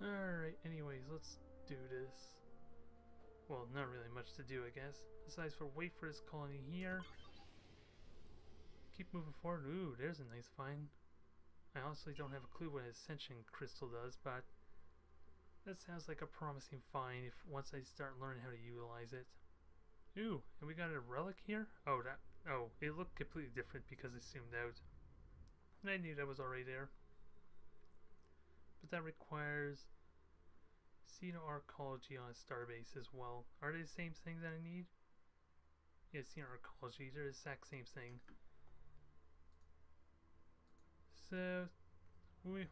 Alright, anyways, let's do this. Well, not really much to do, I guess. Besides for wait for this colony here. Keep moving forward. Ooh, there's a nice find. I honestly don't have a clue what Ascension Crystal does, but that sounds like a promising find if once I start learning how to utilize it. Ooh, and we got a relic here? Oh, it looked completely different because it zoomed out. And I knew that was already there. But that requires Xenoarchaeology on a starbase as well. Are they the same thing that I need? Yeah, Xenoarchaeology, they're the exact same thing. So,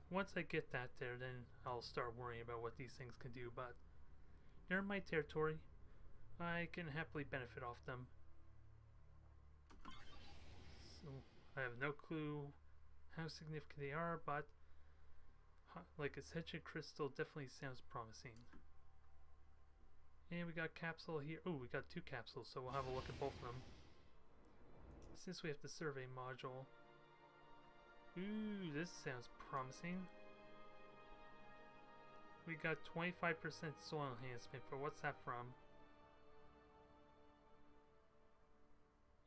once I get that there, then I'll start worrying about what these things can do, but they're in my territory. I can happily benefit off them. So, I have no clue how significant they are, but like Ascension Crystal definitely sounds promising. And we got capsule here. Oh, we got 2 capsules, so we'll have a look at both of them. Since we have the survey module. Ooh, this sounds promising. We got 25% soil enhancement, but what's that from?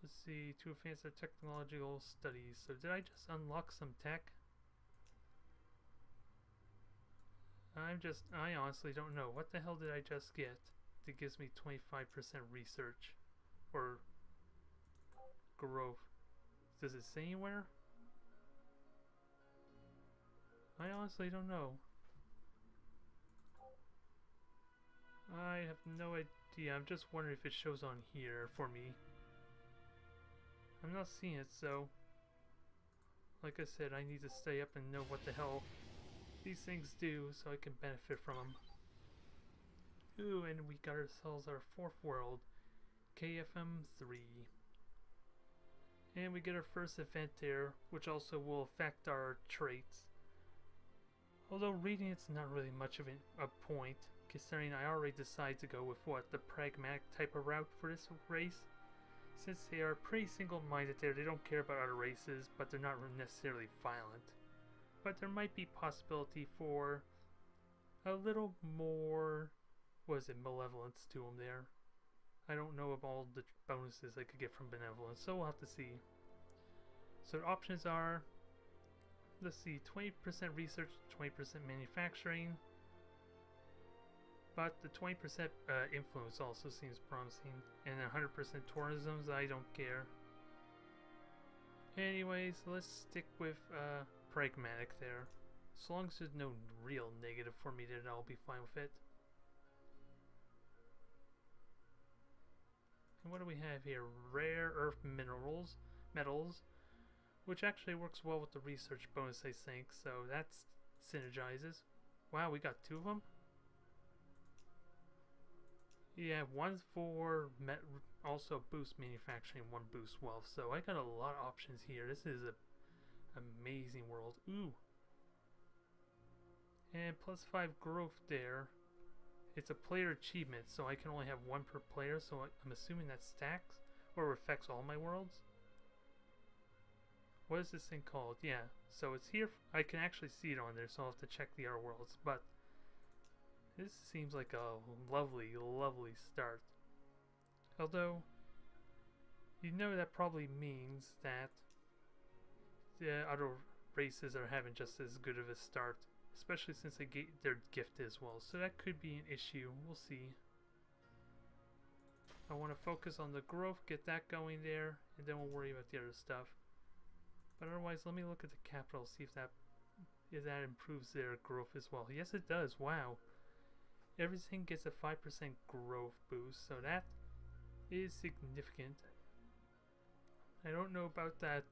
Let's see, to advance our technological studies. So did I just unlock some tech? I honestly don't know. What the hell did I just get that gives me 25% research? Or growth? Does it say anywhere? I honestly don't know. I have no idea. I'm just wondering if it shows on here for me. I'm not seeing it, so like I said, I need to stay up and know what the hell these things do so I can benefit from them. Ooh, and we got ourselves our 4th world, KFM3. And we get our first event there, which also will affect our traits. Although reading it's not really much of a point, considering I already decided to go with what, the pragmatic type of route for this race. Since they are pretty single-minded there, they don't care about other races, but they're not necessarily violent. But there might be possibility for a little more, malevolence to them there. I don't know of all the bonuses I could get from benevolence, so we'll have to see. So the options are, let's see, 20% research, 20% manufacturing. But the 20% influence also seems promising. And 100% tourism, I don't care. Anyways, let's stick with pragmatic there. So long as there's no real negative for me, then I'll be fine with it. And what do we have here? Rare earth metals, which actually works well with the research bonus, I think. So that synergizes. Wow, we got 2 of them? Yeah, one's for also boost manufacturing, 1 boost wealth. So I got a lot of options here. This is an amazing world. Ooh. And plus 5 growth there. It's a player achievement, so I can only have 1 per player. So I'm assuming that stacks or affects all my worlds. What is this thing called? Yeah, so it's here. I can actually see it on there, so I'll have to check the other worlds. But this seems like a lovely, lovely start. Although, you know that probably means that the other races are having just as good of a start, especially since they get their gift as well. So that could be an issue. We'll see. I want to focus on the growth, get that going there, and then we'll worry about the other stuff. But otherwise, let me look at the capital, see if that improves their growth as well. Yes, it does. Wow. Everything gets a 5% growth boost, so that is significant. I don't know about that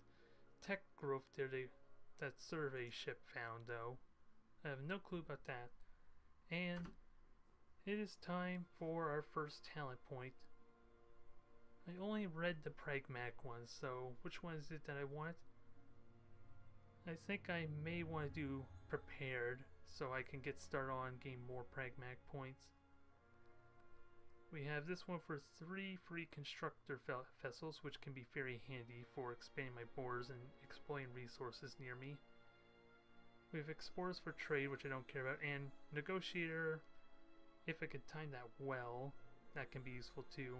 tech growth there that survey ship found, though. I have no clue about that. And it is time for our first talent point. I only read the pragmatic ones, so which one is it that I want? I think I may want to do prepared so I can get started on gain more pragmatic points. We have this one for 3 free constructor vessels, which can be very handy for expanding my borders and exploiting resources near me. We have Explorers for trade, which I don't care about, and Negotiator, if I could time that well, that can be useful too.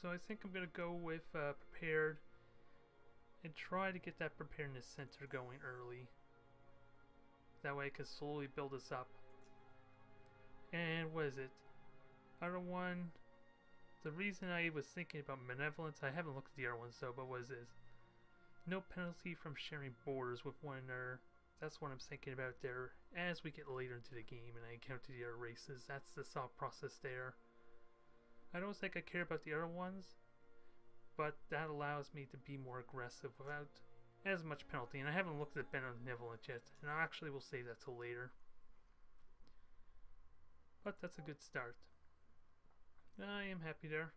So I think I'm going to go with Prepared and try to get that Preparedness Center going early. That way I can slowly build this up. And what is it? Other one, the reason I was thinking about Benevolence, I haven't looked at the other ones though, but what is this? No penalty from sharing borders with one another. That's what I'm thinking about there as we get later into the game and I encounter the other races. That's the thought process there. I don't think I care about the other ones, but that allows me to be more aggressive without as much penalty. And I haven't looked at Benevolent yet, and I actually will save that till later. But that's a good start. I am happy there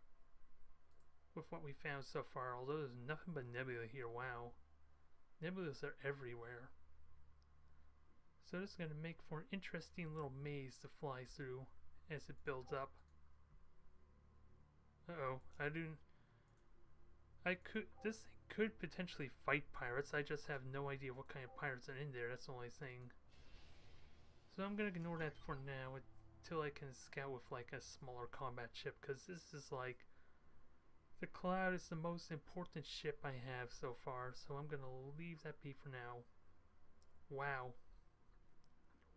with what we found so far, although there's nothing but nebula here. Wow. Nebulas are everywhere. So this is going to make for an interesting little maze to fly through as it builds up. Uh-oh, this thing could potentially fight pirates. I just have no idea what kind of pirates are in there. That's the only thing. So I'm going to ignore that for now until I can scout with like a smaller combat ship, because this is like, the Cloud is the most important ship I have so far, so I'm going to leave that be for now. Wow.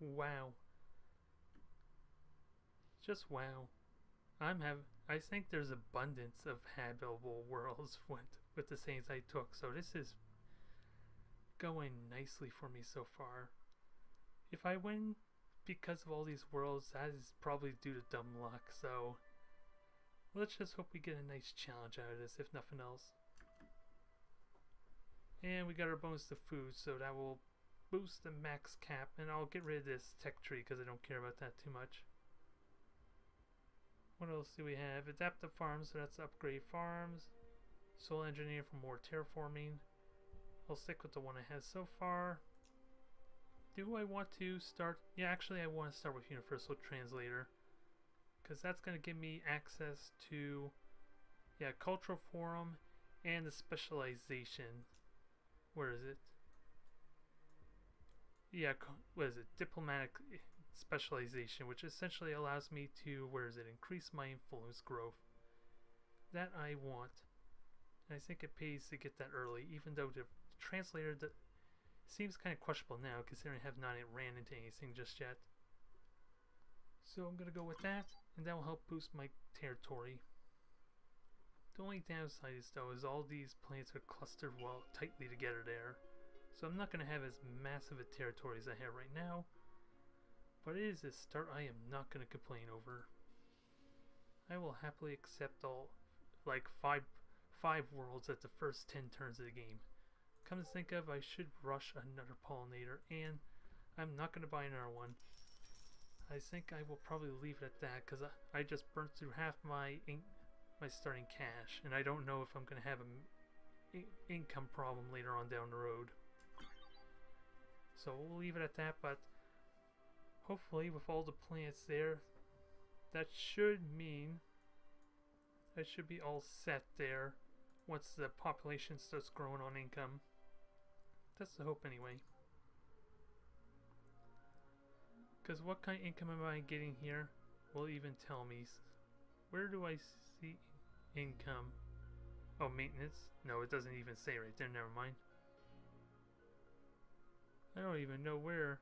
Wow. Just wow. I think there's abundance of habitable worlds with the things I took, so this is going nicely for me so far. If I win because of all these worlds, that is probably due to dumb luck, so let's just hope we get a nice challenge out of this, if nothing else. And we got our bonus to food, so that will boost the max cap, and I'll get rid of this tech tree because I don't care about that too much. What else do we have? Adaptive farms, so that's upgrade farms. Soul engineer for more terraforming. I'll stick with the one I have so far. Do I want to start? Yeah, actually I want to start with Universal Translator, because that's going to give me access to, yeah, Cultural Forum and the specialization. Where is it? Yeah, what is it? Diplomatic specialization, which essentially allows me to, where is it? Increase my influence growth. That I want. And I think it pays to get that early, even though the translator seems kind of questionable now, considering I have not ran into anything just yet. So I'm going to go with that, and that will help boost my territory. The only downside is, though, is all these planets are clustered well tightly together there. So I'm not going to have as massive a territory as I have right now. But it is a start I am not going to complain over. I will happily accept all, like, five worlds at the first 10 turns of the game. Come to think of, I should rush another pollinator, and I'm not going to buy another one. I think I will probably leave it at that, because I just burnt through half my starting cash, and I don't know if I'm going to have an income problem later on down the road. So we'll leave it at that, but hopefully with all the plants there, that should mean I should be all set there once the population starts growing on income. That's the hope anyway. Because what kind of income am I getting here will even tell me. Where do I see income? Oh, maintenance? No, it doesn't even say right there, never mind. I don't even know where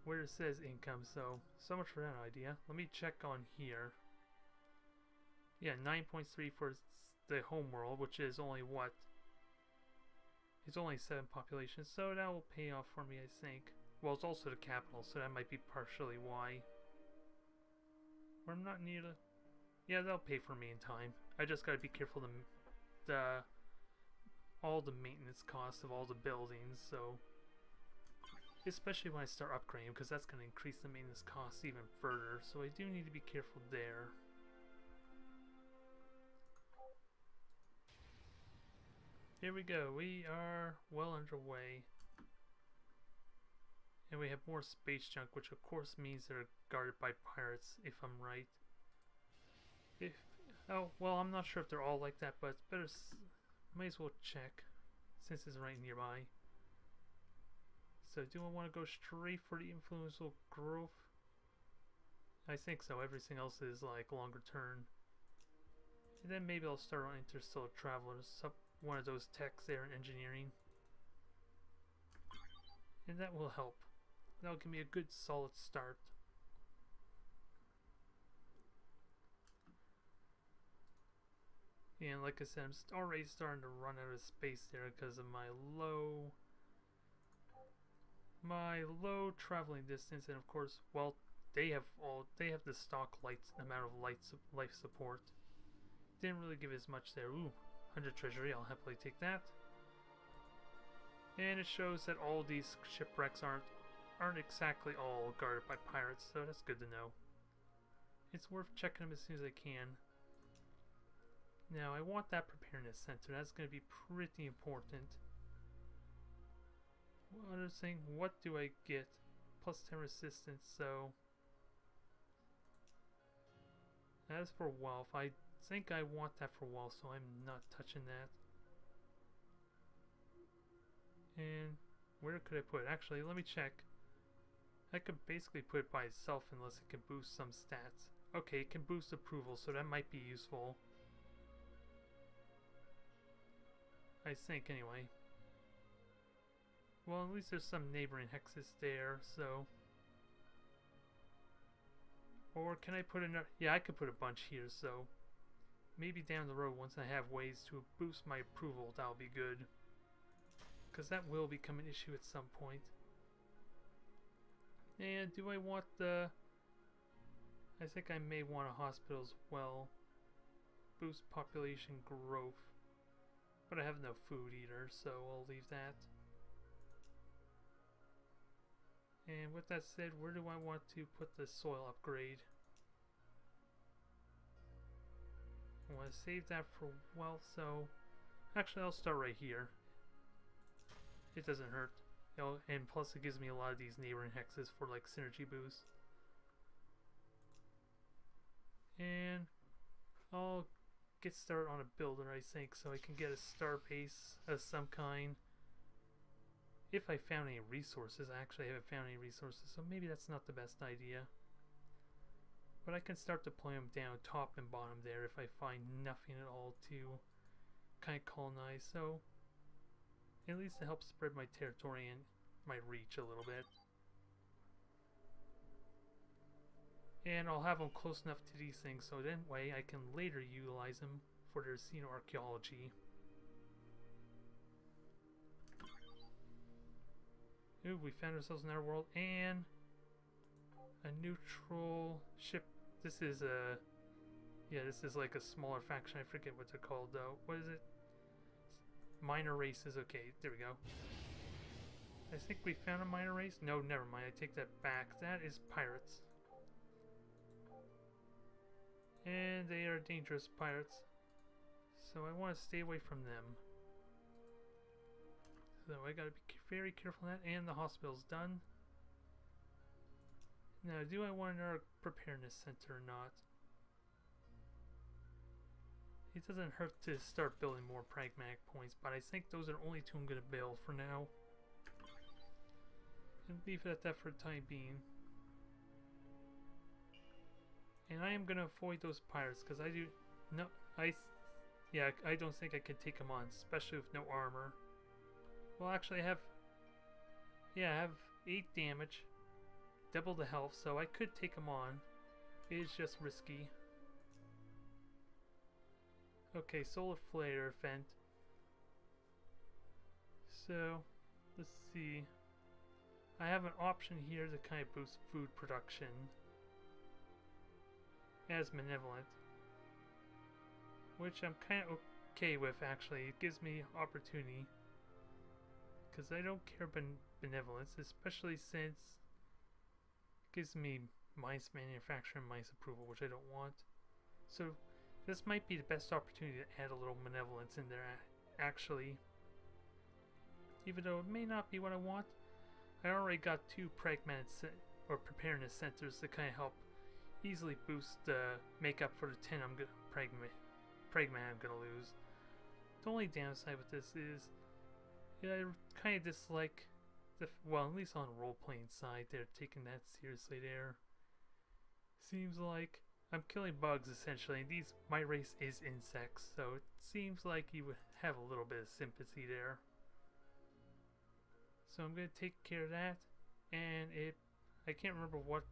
it says income, so much for that idea. Let me check on here. Yeah, 9.3 for the home world, which is only what? It's only 7 population, so that will pay off for me, I think. Well, it's also the capital, so that might be partially why. Or I'm not near the... Yeah, that'll pay for me in time. I just gotta be careful all the maintenance costs of all the buildings, so... Especially when I start upgrading, because that's going to increase the maintenance costs even further, so I do need to be careful there. Here we go, we are well underway. And we have more space junk, which of course means they're guarded by pirates, if I'm right. Oh, well, I'm not sure if they're all like that, but it's better, might as well check, since it's right nearby. So do I want to go straight for the influential growth? I think so. Everything else is like longer term. And then maybe I'll start on Interstellar Travelers, one of those techs there in engineering. And that will help. That'll give me a good solid start. And like I said, I'm already starting to run out of space there because of my low traveling distance, and of course, well, they have the stock amount of life support. Didn't really give as much there. Ooh, 100 treasury, I'll happily take that. And it shows that all these shipwrecks aren't exactly all guarded by pirates, so that's good to know. It's worth checking them as soon as I can. Now, I want that preparedness center. That's going to be pretty important. One other thing, what do I get? Plus 10 resistance, so... As for wealth, I think I want that for wealth, so I'm not touching that. And where could I put it? Actually, let me check. I could basically put it by itself unless it can boost some stats. Okay, it can boost approval, so that might be useful. I think, anyway. Well, at least there's some neighboring hexes there, so... Or can I put another... Yeah, I could put a bunch here, so... Maybe down the road, once I have ways to boost my approval, that'll be good. Because that will become an issue at some point. And do I want the... I think I may want a hospital as well. Boost population growth. But I have no food either, so I'll leave that. And with that said, where do I want to put the soil upgrade? I want to save that for wealth, so... Actually, I'll start right here. It doesn't hurt. And plus it gives me a lot of these neighboring hexes for like synergy boost. And I'll get started on a builder, I think, so I can get a star base of some kind. If I found any resources. I actually haven't found any resources, so maybe that's not the best idea. But I can start deploying them down top and bottom there if I find nothing at all to kind of colonize. So at least it helps spread my territory and my reach a little bit. And I'll have them close enough to these things so that way I can later utilize them for their xenoarchaeology. Ooh, we found ourselves in our world and a neutral ship. This is a... Yeah, this is like a smaller faction. I forget what they're called though. What is it? Minor races. Okay, there we go. I think we found a minor race. No, never mind. I take that back. That is pirates. And they are dangerous pirates. So I want to stay away from them. So I gotta be very careful of that. And the hospital's done. Now, do I want another preparedness center or not? It doesn't hurt to start building more pragmatic points, but I think those are the only two I'm going to build for now. And leave it at that for the time being. And I am going to avoid those pirates, because I do... No, yeah, I don't think I can take them on, especially with no armor. Well, actually I have... Yeah, I have 8 damage. Double the health, so I could take them on. It is just risky. Okay, solar flare event. So, let's see. I have an option here to kind of boost food production as benevolent, which I'm kind of okay with actually. It gives me opportunity because I don't care about benevolence, especially since it gives me mice manufacturing, mice approval, which I don't want. So this might be the best opportunity to add a little benevolence in there, actually. Even though it may not be what I want, I already got 2 pragmatic or preparedness centers to kind of help easily boost make up for the 10 pragma I'm gonna lose. The only downside with this is I kind of dislike well, at least on the role-playing side, they're taking that seriously there. Seems like I'm killing bugs essentially, and my race is insects, so it seems like you would have a little bit of sympathy there. So I'm gonna take care of that, and I can't remember what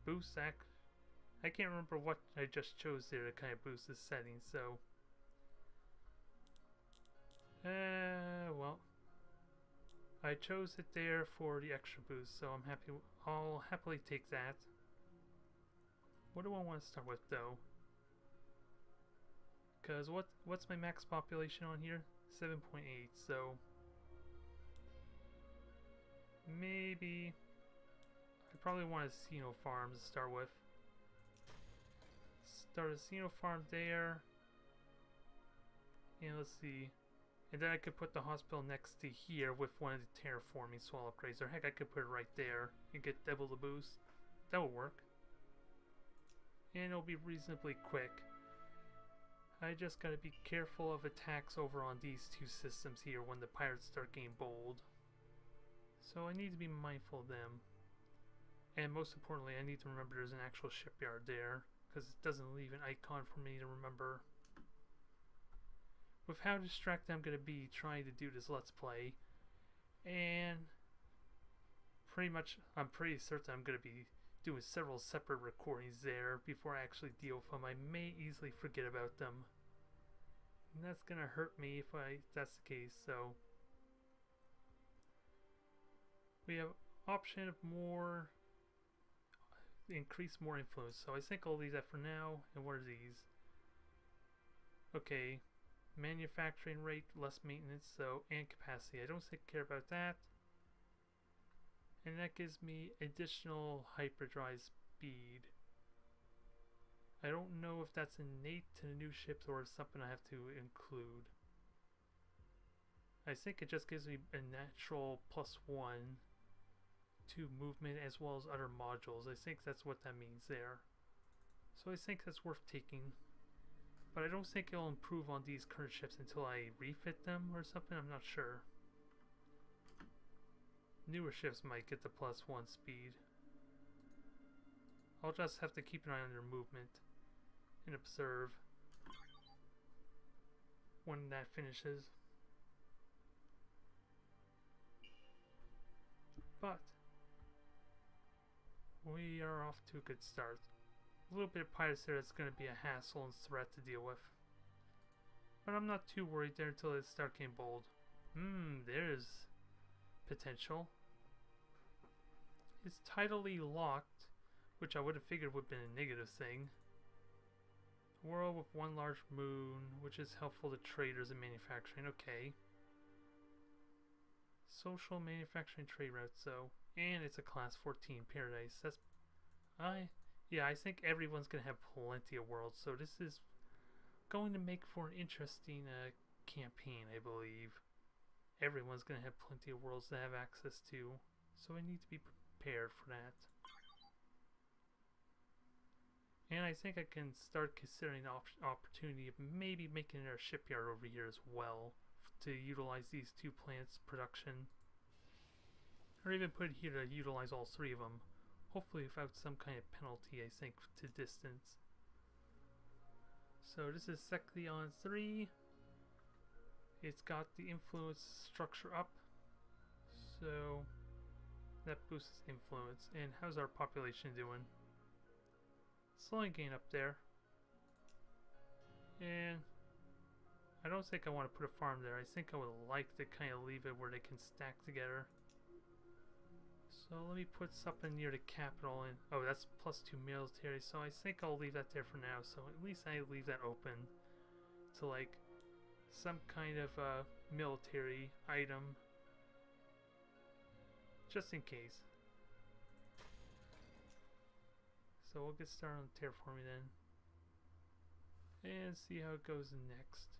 boost I can't remember what I just chose there to kind of boost this setting, so well, I chose it there for the extra boost, so I'll happily take that. What do I want to start with though? Because what's my max population on here? 7.8, so maybe I probably want a Xeno farm to start with. Start a Xeno farm there. And let's see. And then I could put the hospital next to here with one of the terraforming soil upgrades. Or heck, I could put it right there and get double the boost. That will work. And it'll be reasonably quick. I just gotta be careful of attacks over on these two systems here when the pirates start getting bold. So I need to be mindful of them. And most importantly, I need to remember there's an actual shipyard there, because it doesn't leave an icon for me to remember. With how distracted I'm going to be trying to do this Let's Play, and I'm pretty certain I'm going to be doing several separate recordings there before I actually deal with them. I may easily forget about them. And that's going to hurt me if that's the case, so we have option of increase more influence, so I think I'll leave that for now. And what are these? Okay, manufacturing rate, less maintenance, and capacity. I don't care about that. And that gives me additional hyperdrive speed. I don't know if that's innate to the new ships or something I have to include. I think it just gives me a natural +1 to movement as well as other modules. I think that's what that means there. So I think that's worth taking. But I don't think it'll improve on these current ships until I refit them or something. I'm not sure. Newer ships might get the +1 speed. I'll just have to keep an eye on their movement and observe when that finishes. But we are off to a good start. A little bit of pirates there that's going to be a hassle and threat to deal with. But I'm not too worried there until it starts getting bold. There's potential. It's tidally locked, which I would have figured would have been a negative thing. A world with one large moon, which is helpful to traders and manufacturing. Okay. Social manufacturing trade routes, so. And it's a class 14 paradise. Yeah, I think everyone's going to have plenty of worlds, so this is going to make for an interesting campaign, I believe. Everyone's going to have plenty of worlds to have access to, so I need to be prepared for that. And I think I can start considering the opportunity of maybe making our shipyard over here as well to utilize these two plants' production. Or even put it here to utilize all three of them. Hopefully without some kind of penalty, I think, to distance. So this is Seklion 3. It's got the influence structure up. So that boosts influence. And how's our population doing? Slowly getting up there. And I don't think I want to put a farm there. I think I would like to kind of leave it where they can stack together. So let me put something near the capital, and oh, that's +2 military, so I think I'll leave that there for now. So at least I leave that open to like some kind of military item, just in case. So we'll get started on terraforming then, and see how it goes next.